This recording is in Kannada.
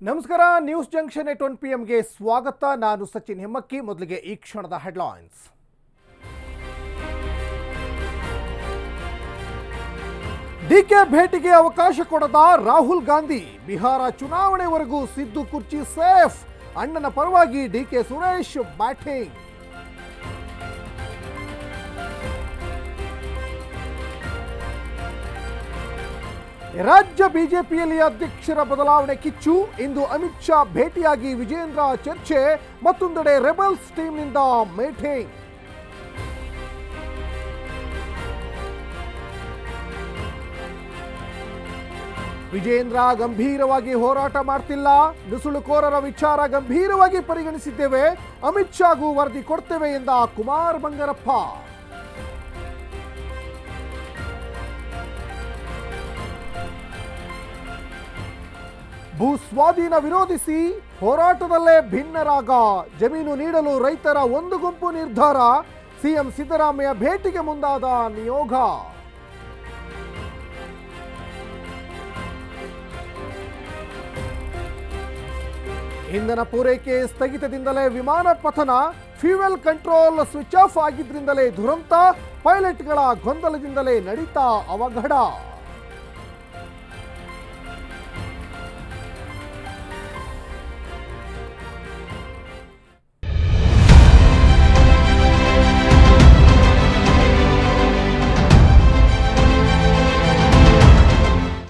ನಮಸ್ಕಾರ. ನ್ಯೂಸ್ ಜಂಕ್ಷನ್ 1 PM ಸ್ವಾಗತ. ನಾನು ಸಚಿನ್ ಹೆಮ್ಮಕ್ಕಿ. ಮೊದಲಿಗೆ ಈ ಕ್ಷಣದ ಹೆಡ್ಲೈನ್ಸ್. ಡಿಕೆ ಭೇಟಿಗೆ ಅವಕಾಶ ಕೊಡದ ರಾಹುಲ್ ಗಾಂಧಿ. ಬಿಹಾರ ಚುನಾವಣೆವರೆಗೂ ಸಿದ್ದು ಕುರ್ಚಿ ಸೇಫ್. ಅಣ್ಣನ ಪರವಾಗಿ ಡಿಕೆ ಸುರೇಶ್ ಬ್ಯಾಟಿಂಗ್. ರಾಜ್ಯ ಬಿಜೆಪಿಯಲ್ಲಿ ಅಧ್ಯಕ್ಷರ ಬದಲಾವಣೆ ಕಿಚ್ಚು. ಇಂದು ಅಮಿತ್ ಶಾ ಭೇಟಿಯಾಗಿ ವಿಜೇಂದ್ರ ಚರ್ಚೆ. ಮತ್ತೊಂದೆಡೆ ರೆಬಲ್ಸ್ ಟೀಮ್ನಿಂದ ಮೀಟಿಂಗ್. ವಿಜೇಂದ್ರ ಗಂಭೀರವಾಗಿ ಹೋರಾಟ ಮಾಡ್ತಿಲ್ಲ. ನುಸುಳುಕೋರರ ವಿಚಾರ ಗಂಭೀರವಾಗಿ ಪರಿಗಣಿಸಿದ್ದೇವೆ. ಅಮಿತ್ ಶಾಗೂ ವರದಿ ಕೊಡ್ತೇವೆ ಎಂದ ಕುಮಾರ್ ಬಂಗಾರಪ್ಪ. ಭೂ ಸ್ವಾಧೀನ ವಿರೋಧಿಸಿ ಹೋರಾಟದಲ್ಲೇ ಭಿನ್ನರಾಗ. ಜಮೀನು ನೀಡಲು ರೈತರ ಒಂದು ಗುಂಪು ನಿರ್ಧಾರ. ಸಿಎಂ ಸಿದ್ದರಾಮಯ್ಯ ಭೇಟಿಗೆ ಮುಂದಾದ ನಿಯೋಗ. ಇಂಧನ ಪೂರೈಕೆ ಸ್ಥಗಿತದಿಂದಲೇ ವಿಮಾನ ಪತನ. ಫ್ಯೂಯಲ್ ಕಂಟ್ರೋಲ್ ಸ್ವಿಚ್ ಆಫ್ ಆಗಿದ್ರಿಂದಲೇ ದುರಂತ. ಪೈಲಟ್ಗಳ ಗೊಂದಲದಿಂದಲೇ ನಡೀತಾ ಅವಘಡ.